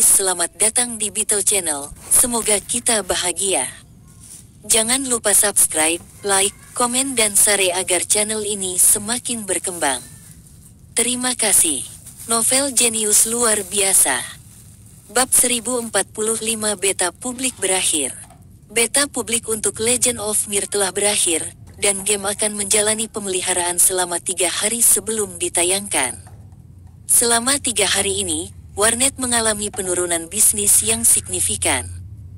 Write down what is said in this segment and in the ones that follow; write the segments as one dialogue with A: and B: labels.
A: Selamat datang di Beetle Channel, semoga kita bahagia. Jangan lupa subscribe, like, komen dan share agar channel ini semakin berkembang. Terima kasih. Novel jenius luar biasa. Bab 1045 beta publik berakhir. Beta publik untuk Legend of Mir telah berakhir, dan game akan menjalani pemeliharaan selama 3 hari sebelum ditayangkan. Selama 3 hari ini, warnet mengalami penurunan bisnis yang signifikan.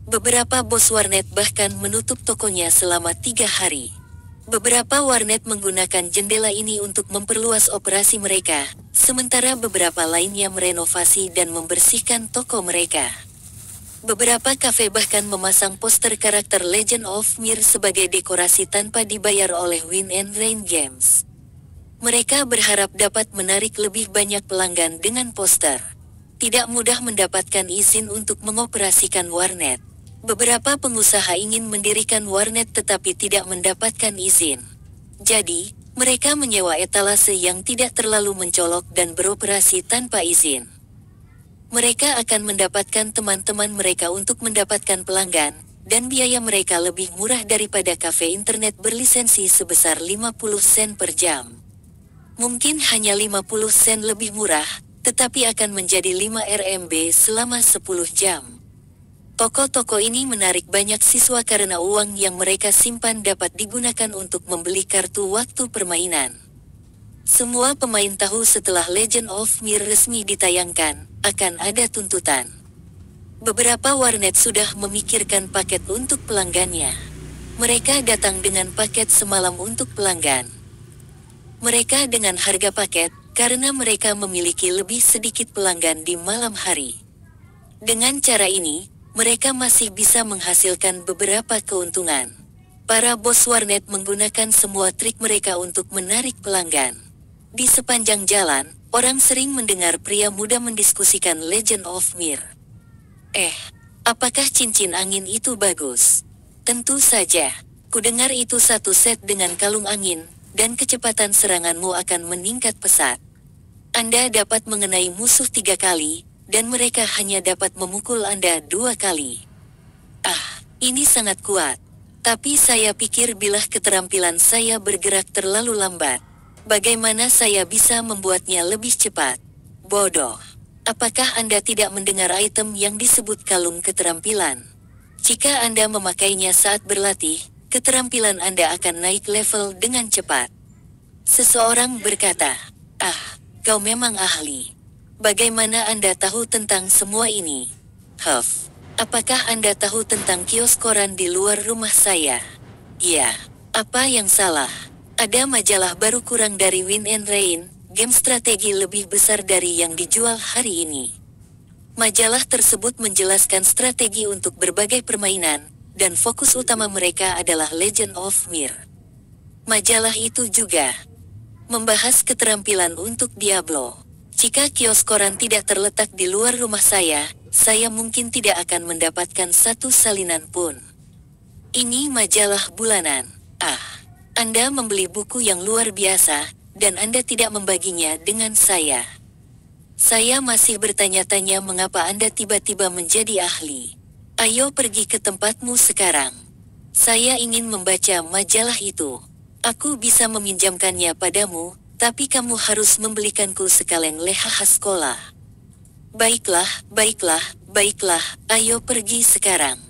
A: Beberapa bos warnet bahkan menutup tokonya selama 3 hari. Beberapa warnet menggunakan jendela ini untuk memperluas operasi mereka, sementara beberapa lainnya merenovasi dan membersihkan toko mereka. Beberapa kafe bahkan memasang poster karakter Legend of Mir sebagai dekorasi tanpa dibayar oleh Wind and Rain Games. Mereka berharap dapat menarik lebih banyak pelanggan dengan poster. Tidak mudah mendapatkan izin untuk mengoperasikan warnet. Beberapa pengusaha ingin mendirikan warnet tetapi tidak mendapatkan izin. Jadi, mereka menyewa etalase yang tidak terlalu mencolok dan beroperasi tanpa izin. Mereka akan mendapatkan teman-teman mereka untuk mendapatkan pelanggan, dan biaya mereka lebih murah daripada kafe internet berlisensi sebesar 50 sen per jam. Mungkin hanya 50 sen lebih murah, tetapi akan menjadi 5 RMB selama 10 jam. Toko-toko ini menarik banyak siswa karena uang yang mereka simpan dapat digunakan untuk membeli kartu waktu permainan. Semua pemain tahu setelah Legend of Mir resmi ditayangkan, akan ada tuntutan. Beberapa warnet sudah memikirkan paket untuk pelanggannya. Mereka datang dengan paket semalam untuk pelanggan. Mereka dengan harga paket, karena mereka memiliki lebih sedikit pelanggan di malam hari. Dengan cara ini, mereka masih bisa menghasilkan beberapa keuntungan. Para bos warnet menggunakan semua trik mereka untuk menarik pelanggan. Di sepanjang jalan, orang sering mendengar pria muda mendiskusikan Legend of Mir. Apakah cincin angin itu bagus? Tentu saja. Kudengar itu satu set dengan kalung angin, dan kecepatan seranganmu akan meningkat pesat. Anda dapat mengenai musuh 3 kali, dan mereka hanya dapat memukul Anda 2 kali. Ini sangat kuat. Tapi saya pikir bila keterampilan saya bergerak terlalu lambat, bagaimana saya bisa membuatnya lebih cepat? Bodoh. Apakah Anda tidak mendengar item yang disebut kalung keterampilan? Jika Anda memakainya saat berlatih, keterampilan Anda akan naik level dengan cepat. Seseorang berkata, kau memang ahli. Bagaimana Anda tahu tentang semua ini? Apakah Anda tahu tentang kios koran di luar rumah saya? Ya, apa yang salah? Ada majalah baru kurang dari Wind and Rain, game strategi lebih besar dari yang dijual hari ini. Majalah tersebut menjelaskan strategi untuk berbagai permainan, dan fokus utama mereka adalah Legend of Mir. Majalah itu juga membahas keterampilan untuk Diablo. Jika kios koran tidak terletak di luar rumah saya mungkin tidak akan mendapatkan satu salinan pun. Ini majalah bulanan. Anda membeli buku yang luar biasa, dan Anda tidak membaginya dengan saya. Saya masih bertanya-tanya mengapa Anda tiba-tiba menjadi ahli. Ayo pergi ke tempatmu sekarang. Saya ingin membaca majalah itu. Aku bisa meminjamkannya padamu, tapi kamu harus membelikanku sekaleng lehaha sekolah. Baiklah, ayo pergi sekarang.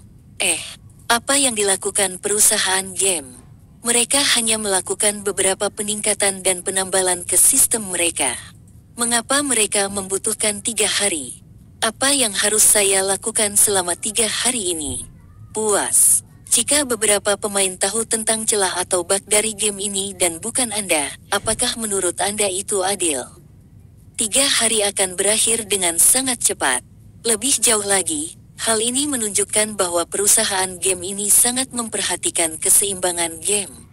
A: Apa yang dilakukan perusahaan game? Mereka hanya melakukan beberapa peningkatan dan penambalan ke sistem mereka. Mengapa mereka membutuhkan 3 hari? Apa yang harus saya lakukan selama 3 hari ini? Puas. Jika beberapa pemain tahu tentang celah atau bug dari game ini dan bukan Anda, apakah menurut Anda itu adil? 3 hari akan berakhir dengan sangat cepat. Lebih jauh lagi, hal ini menunjukkan bahwa perusahaan game ini sangat memperhatikan keseimbangan game.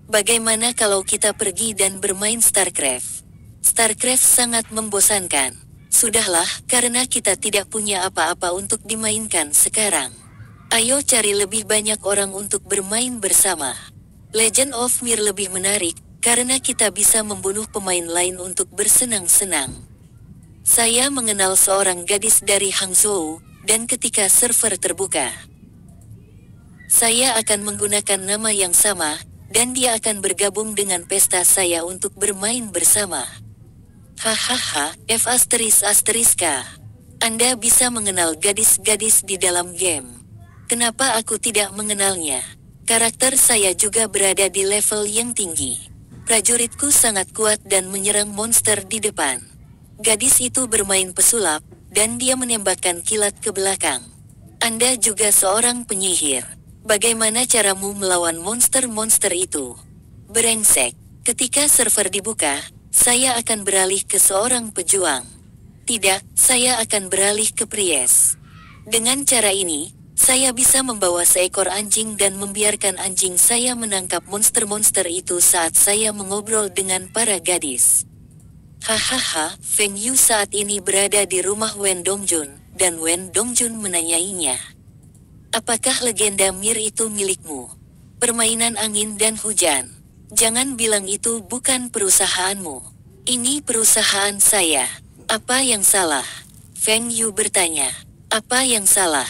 A: Bagaimana kalau kita pergi dan bermain StarCraft? StarCraft sangat membosankan. Sudahlah, karena kita tidak punya apa-apa untuk dimainkan sekarang. Ayo cari lebih banyak orang untuk bermain bersama. Legend of Mir lebih menarik, karena kita bisa membunuh pemain lain untuk bersenang-senang. Saya mengenal seorang gadis dari Hangzhou, dan ketika server terbuka, saya akan menggunakan nama yang sama, dan dia akan bergabung dengan pesta saya untuk bermain bersama. Hahaha, F asteriska. Anda bisa mengenal gadis-gadis di dalam game. Kenapa aku tidak mengenalnya? Karakter saya juga berada di level yang tinggi. Prajuritku sangat kuat dan menyerang monster di depan. Gadis itu bermain pesulap, dan dia menembakkan kilat ke belakang. Anda juga seorang penyihir. Bagaimana caramu melawan monster-monster itu? Brengsek. Ketika server dibuka, saya akan beralih ke seorang pejuang. Tidak, saya akan beralih ke Priest. Dengan cara ini, saya bisa membawa seekor anjing dan membiarkan anjing saya menangkap monster-monster itu saat saya mengobrol dengan para gadis. Hahaha, Feng Yu saat ini berada di rumah Wen Dongjun, dan Wen Dongjun menanyainya. Apakah legenda Mir itu milikmu? Permainan angin dan hujan. Jangan bilang itu bukan perusahaanmu. Ini perusahaan saya. Apa yang salah? Feng Yu bertanya. Apa yang salah?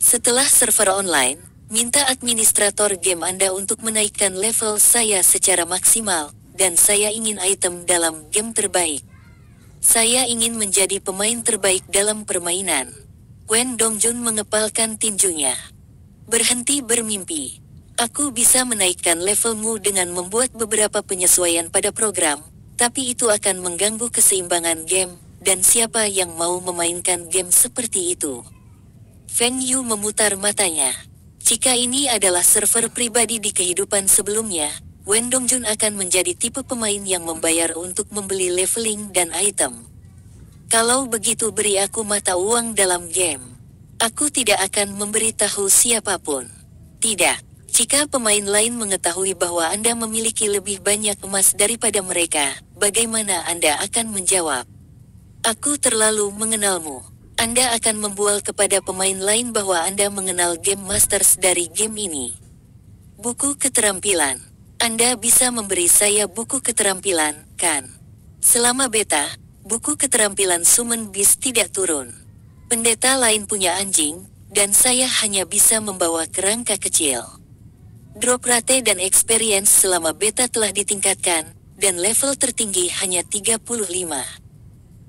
A: Setelah server online, minta administrator game Anda untuk menaikkan level saya secara maksimal, dan saya ingin item dalam game terbaik. Saya ingin menjadi pemain terbaik dalam permainan. Wen Dongjun mengepalkan tinjunya. Berhenti bermimpi. Aku bisa menaikkan levelmu dengan membuat beberapa penyesuaian pada program, tapi itu akan mengganggu keseimbangan game, dan siapa yang mau memainkan game seperti itu? Feng Yu memutar matanya. Jika ini adalah server pribadi di kehidupan sebelumnya, Wen Dongjun akan menjadi tipe pemain yang membayar untuk membeli leveling dan item. Kalau begitu beri aku mata uang dalam game. Aku tidak akan memberitahu siapapun. Tidak, jika pemain lain mengetahui bahwa Anda memiliki lebih banyak emas daripada mereka, bagaimana Anda akan menjawab? Aku terlalu mengenalmu. Anda akan membual kepada pemain lain bahwa Anda mengenal Game Masters dari game ini. Buku keterampilan. Anda bisa memberi saya buku keterampilan, kan? Selama beta, buku keterampilan Summon Beast tidak turun. Pendeta lain punya anjing, dan saya hanya bisa membawa kerangka kecil. Drop rate dan experience selama beta telah ditingkatkan, dan level tertinggi hanya 35.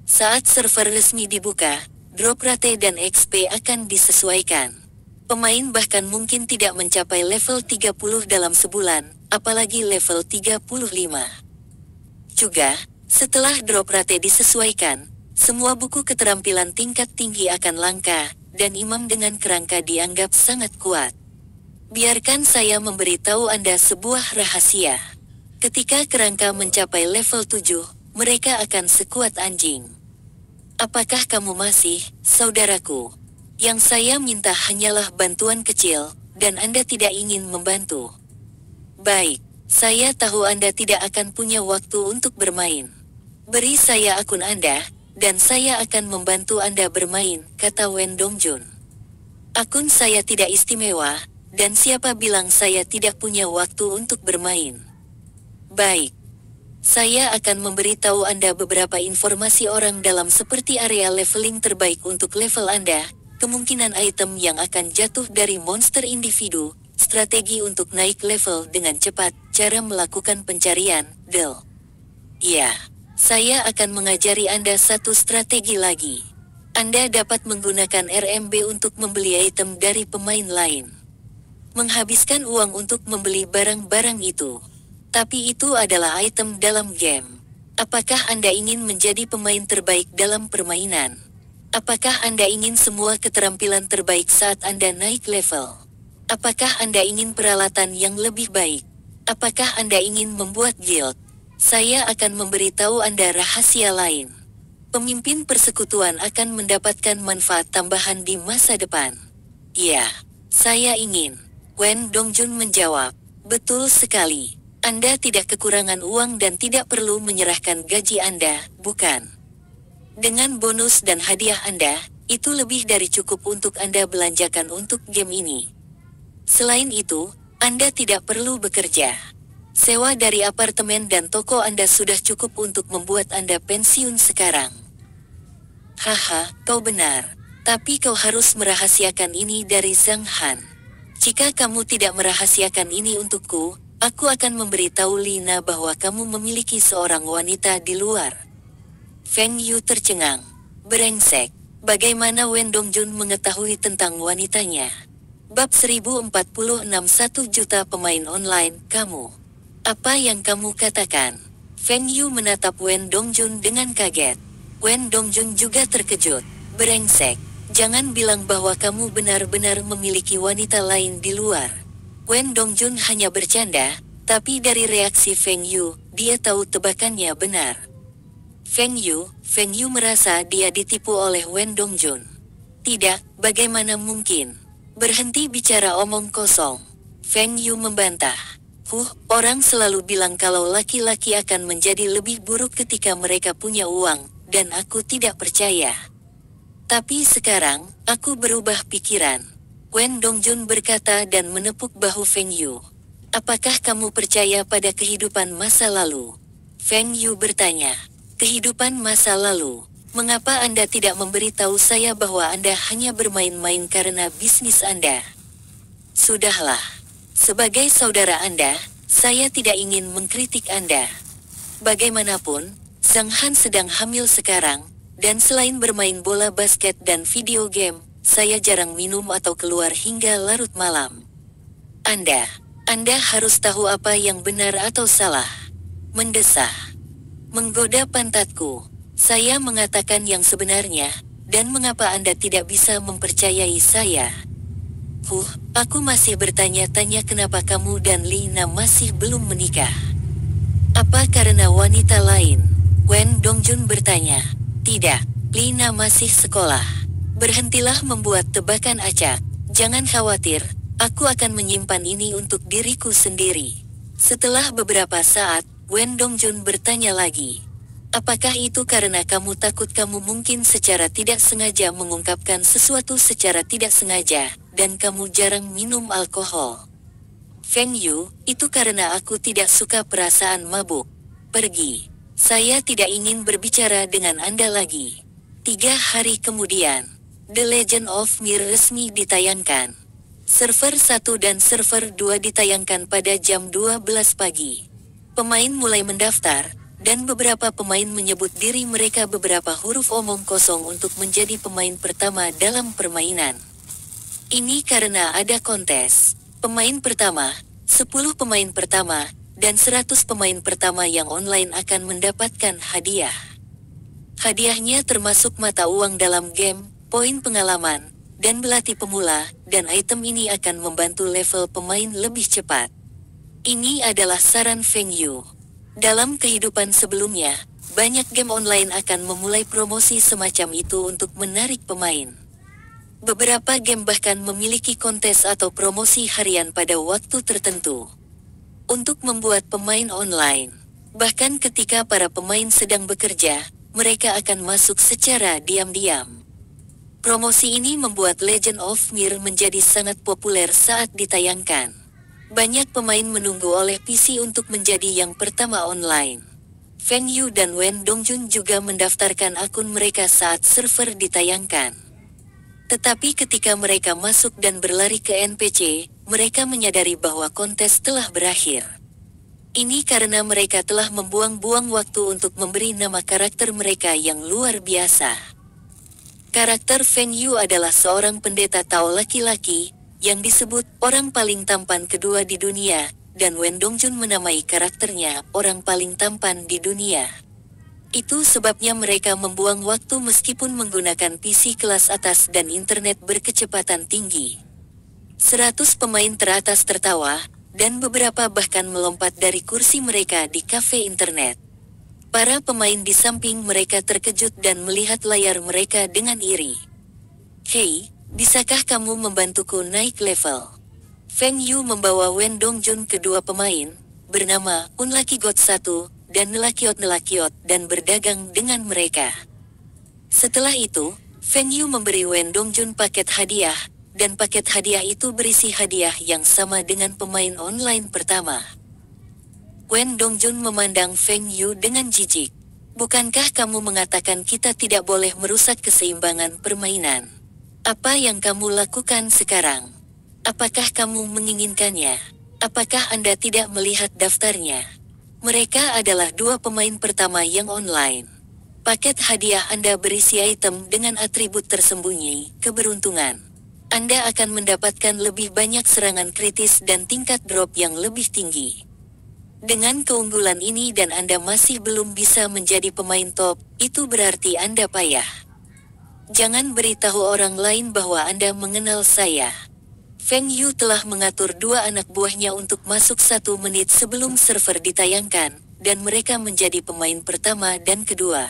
A: Saat server resmi dibuka, drop rate dan XP akan disesuaikan. Pemain bahkan mungkin tidak mencapai level 30 dalam sebulan, apalagi level 35. Juga, setelah drop rate disesuaikan, semua buku keterampilan tingkat tinggi akan langka, dan imam dengan kerangka dianggap sangat kuat. Biarkan saya memberitahu Anda sebuah rahasia. Ketika kerangka mencapai level 7, mereka akan sekuat anjing. Apakah kamu masih, saudaraku? Yang saya minta hanyalah bantuan kecil, dan Anda tidak ingin membantu. Baik, saya tahu Anda tidak akan punya waktu untuk bermain. Beri saya akun Anda, dan saya akan membantu Anda bermain, kata Wen Dongjun. Akun saya tidak istimewa, dan siapa bilang saya tidak punya waktu untuk bermain? Baik. Saya akan memberitahu Anda beberapa informasi orang dalam seperti area leveling terbaik untuk level Anda, kemungkinan item yang akan jatuh dari monster individu, strategi untuk naik level dengan cepat, cara melakukan pencarian, del. Ya, saya akan mengajari Anda satu strategi lagi. Anda dapat menggunakan RMB untuk membeli item dari pemain lain. Menghabiskan uang untuk membeli barang-barang itu. Tapi itu adalah item dalam game. Apakah Anda ingin menjadi pemain terbaik dalam permainan? Apakah Anda ingin semua keterampilan terbaik saat Anda naik level? Apakah Anda ingin peralatan yang lebih baik? Apakah Anda ingin membuat guild? Saya akan memberitahu Anda rahasia lain. Pemimpin persekutuan akan mendapatkan manfaat tambahan di masa depan. Ya, saya ingin. Wen Dongjun menjawab. Betul sekali. Anda tidak kekurangan uang dan tidak perlu menyerahkan gaji Anda, bukan? Dengan bonus dan hadiah Anda, itu lebih dari cukup untuk Anda belanjakan untuk game ini. Selain itu, Anda tidak perlu bekerja. Sewa dari apartemen dan toko Anda sudah cukup untuk membuat Anda pensiun sekarang. Haha, kau benar. Tapi kau harus merahasiakan ini dari Zhang Han. Jika kamu tidak merahasiakan ini untukku, aku akan memberitahu Lina bahwa kamu memiliki seorang wanita di luar. Feng Yu tercengang. Brengsek. Bagaimana Wen Dongjun mengetahui tentang wanitanya? Bab 1046 1 juta pemain online, kamu. Apa yang kamu katakan? Feng Yu menatap Wen Dongjun dengan kaget. Wen Dongjun juga terkejut. Brengsek. Jangan bilang bahwa kamu benar-benar memiliki wanita lain di luar. Wen Dongjun hanya bercanda, tapi dari reaksi Feng Yu, dia tahu tebakannya benar. Feng Yu merasa dia ditipu oleh Wen Dongjun. Tidak, bagaimana mungkin? Berhenti bicara omong kosong. Feng Yu membantah. Orang selalu bilang kalau laki-laki akan menjadi lebih buruk ketika mereka punya uang, dan aku tidak percaya. Tapi sekarang, aku berubah pikiran. Wen Dongjun berkata dan menepuk bahu Feng Yu. Apakah kamu percaya pada kehidupan masa lalu? Feng Yu bertanya. Kehidupan masa lalu. Mengapa Anda tidak memberitahu saya bahwa Anda hanya bermain-main karena bisnis Anda? Sudahlah. Sebagai saudara Anda, saya tidak ingin mengkritik Anda. Bagaimanapun, Zhang Han sedang hamil sekarang. Dan selain bermain bola basket dan video game, saya jarang minum atau keluar hingga larut malam. Anda harus tahu apa yang benar atau salah. Mendesah. Menggoda pantatku. Saya mengatakan yang sebenarnya, dan mengapa Anda tidak bisa mempercayai saya? Aku masih bertanya-tanya kenapa kamu dan Lina masih belum menikah. Apa karena wanita lain? Wen Dongjun bertanya. Tidak, Lina masih sekolah. Berhentilah membuat tebakan acak. Jangan khawatir, aku akan menyimpan ini untuk diriku sendiri. Setelah beberapa saat, Wen Dongjun bertanya lagi. Apakah itu karena kamu takut kamu mungkin secara tidak sengaja mengungkapkan sesuatu secara tidak sengaja, dan kamu jarang minum alkohol? Feng Yu, itu karena aku tidak suka perasaan mabuk. Pergi. Saya tidak ingin berbicara dengan Anda lagi. 3 hari kemudian, The Legend of Mir resmi ditayangkan. Server 1 dan server 2 ditayangkan pada jam 12 pagi. Pemain mulai mendaftar, dan beberapa pemain menyebut diri mereka beberapa huruf omong kosong untuk menjadi pemain pertama dalam permainan. Ini karena ada kontes. Pemain pertama, 10 pemain pertama, dan 100 pemain pertama yang online akan mendapatkan hadiah. Hadiahnya termasuk mata uang dalam game, poin pengalaman, dan belati pemula, dan item ini akan membantu level pemain lebih cepat. Ini adalah saran Feng Yu. Dalam kehidupan sebelumnya, banyak game online akan memulai promosi semacam itu untuk menarik pemain. Beberapa game bahkan memiliki kontes atau promosi harian pada waktu tertentu. Untuk membuat pemain online. Bahkan ketika para pemain sedang bekerja, mereka akan masuk secara diam-diam. Promosi ini membuat Legend of Mir menjadi sangat populer saat ditayangkan. Banyak pemain menunggu oleh PC untuk menjadi yang pertama online. Feng Yu dan Wen Dongjun juga mendaftarkan akun mereka saat server ditayangkan. Tetapi ketika mereka masuk dan berlari ke NPC, mereka menyadari bahwa kontes telah berakhir. Ini karena mereka telah membuang-buang waktu untuk memberi nama karakter mereka yang luar biasa. Karakter Feng Yu adalah seorang pendeta Tao laki-laki, yang disebut orang paling tampan kedua di dunia, dan Wen Dongjun menamai karakternya orang paling tampan di dunia. Itu sebabnya mereka membuang waktu meskipun menggunakan PC kelas atas dan internet berkecepatan tinggi. 100 pemain teratas tertawa, dan beberapa bahkan melompat dari kursi mereka di kafe internet. Para pemain di samping mereka terkejut dan melihat layar mereka dengan iri. Hei, bisakah kamu membantuku naik level? Feng Yu membawa Wen Dongjun kedua pemain, bernama Unlucky God 1, dan Nelakiot dan berdagang dengan mereka. Setelah itu, Feng Yu memberi Wen Dongjun paket hadiah, dan paket hadiah itu berisi hadiah yang sama dengan pemain online pertama. Wen Dongjun memandang Feng Yu dengan jijik. Bukankah kamu mengatakan kita tidak boleh merusak keseimbangan permainan? Apa yang kamu lakukan sekarang? Apakah kamu menginginkannya? Apakah Anda tidak melihat daftarnya? Mereka adalah 2 pemain pertama yang online. Paket hadiah Anda berisi item dengan atribut tersembunyi, keberuntungan. Anda akan mendapatkan lebih banyak serangan kritis dan tingkat drop yang lebih tinggi. Dengan keunggulan ini dan Anda masih belum bisa menjadi pemain top, itu berarti Anda payah. Jangan beritahu orang lain bahwa Anda mengenal saya. Feng Yu telah mengatur 2 anak buahnya untuk masuk 1 menit sebelum server ditayangkan, dan mereka menjadi pemain pertama dan kedua.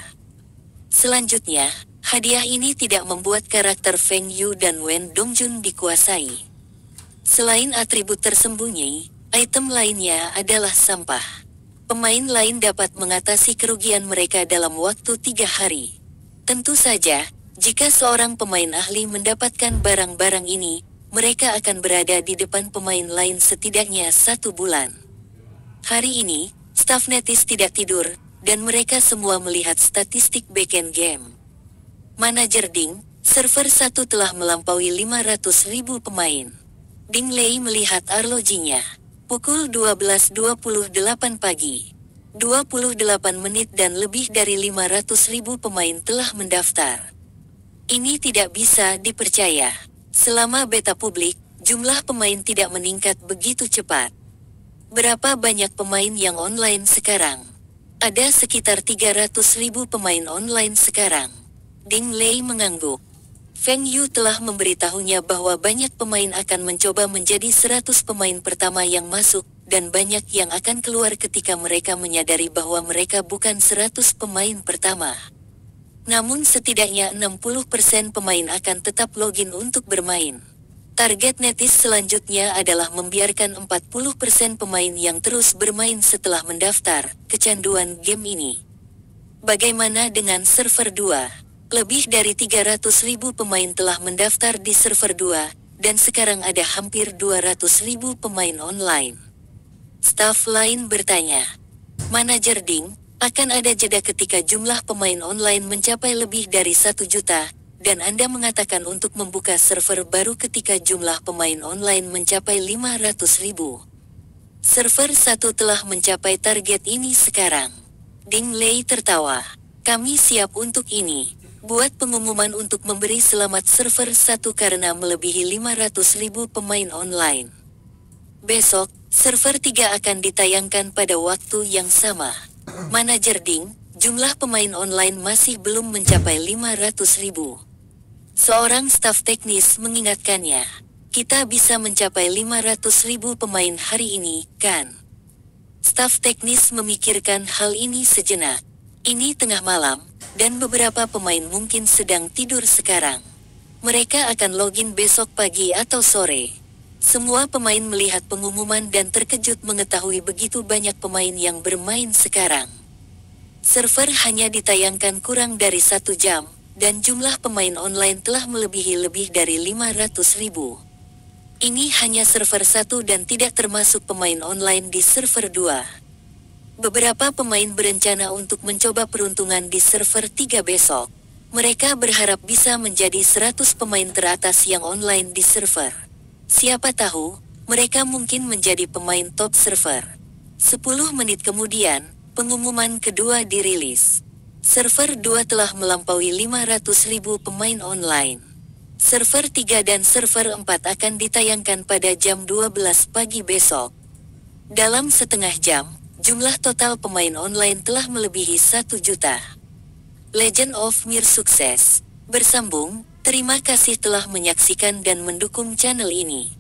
A: Selanjutnya, hadiah ini tidak membuat karakter Feng Yu dan Wen Dongjun dikuasai. Selain atribut tersembunyi, item lainnya adalah sampah. Pemain lain dapat mengatasi kerugian mereka dalam waktu 3 hari. Tentu saja, jika seorang pemain ahli mendapatkan barang-barang ini, mereka akan berada di depan pemain lain setidaknya 1 bulan. Hari ini, staf netis tidak tidur, dan mereka semua melihat statistik backend game. Manajer Ding, server 1 telah melampaui 500.000 pemain. Ding Lei melihat arlojinya. Pukul 12.28 pagi. 28 menit dan lebih dari 500.000 pemain telah mendaftar. Ini tidak bisa dipercaya. Selama beta publik, jumlah pemain tidak meningkat begitu cepat. Berapa banyak pemain yang online sekarang? Ada sekitar 300.000 pemain online sekarang. Ding Lei mengangguk. Feng Yu telah memberitahunya bahwa banyak pemain akan mencoba menjadi 100 pemain pertama yang masuk, dan banyak yang akan keluar ketika mereka menyadari bahwa mereka bukan 100 pemain pertama. Namun setidaknya 60% pemain akan tetap login untuk bermain. Target netis selanjutnya adalah membiarkan 40% pemain yang terus bermain setelah mendaftar, kecanduan game ini. Bagaimana dengan server 2? Lebih dari 300.000 pemain telah mendaftar di server 2, dan sekarang ada hampir 200.000 pemain online. Staf lain bertanya. Manajer Ding, akan ada jeda ketika jumlah pemain online mencapai lebih dari 1 juta, dan Anda mengatakan untuk membuka server baru ketika jumlah pemain online mencapai 500.000. Server 1 telah mencapai target ini sekarang. Ding Lei tertawa. Kami siap untuk ini. Buat pengumuman untuk memberi selamat server 1 karena melebihi 500.000 pemain online. Besok, server 3 akan ditayangkan pada waktu yang sama. Manajer Ding, jumlah pemain online masih belum mencapai 500.000. Seorang staf teknis mengingatkannya. Kita bisa mencapai 500.000 pemain hari ini, kan? Staf teknis memikirkan hal ini sejenak. Ini tengah malam, dan beberapa pemain mungkin sedang tidur sekarang. Mereka akan login besok pagi atau sore. Semua pemain melihat pengumuman dan terkejut mengetahui begitu banyak pemain yang bermain sekarang. Server hanya ditayangkan kurang dari 1 jam, dan jumlah pemain online telah melebihi lebih dari 500.000. Ini hanya server 1 dan tidak termasuk pemain online di server 2. Beberapa pemain berencana untuk mencoba peruntungan di server 3 besok. Mereka berharap bisa menjadi 100 pemain teratas yang online di server. Siapa tahu, mereka mungkin menjadi pemain top server. 10 menit kemudian, pengumuman kedua dirilis. Server 2 telah melampaui 500.000 pemain online. Server 3 dan server 4 akan ditayangkan pada jam 12 pagi besok. Dalam setengah jam, jumlah total pemain online telah melebihi 1 juta. Legend of Mir sukses. Bersambung, terima kasih telah menyaksikan dan mendukung channel ini.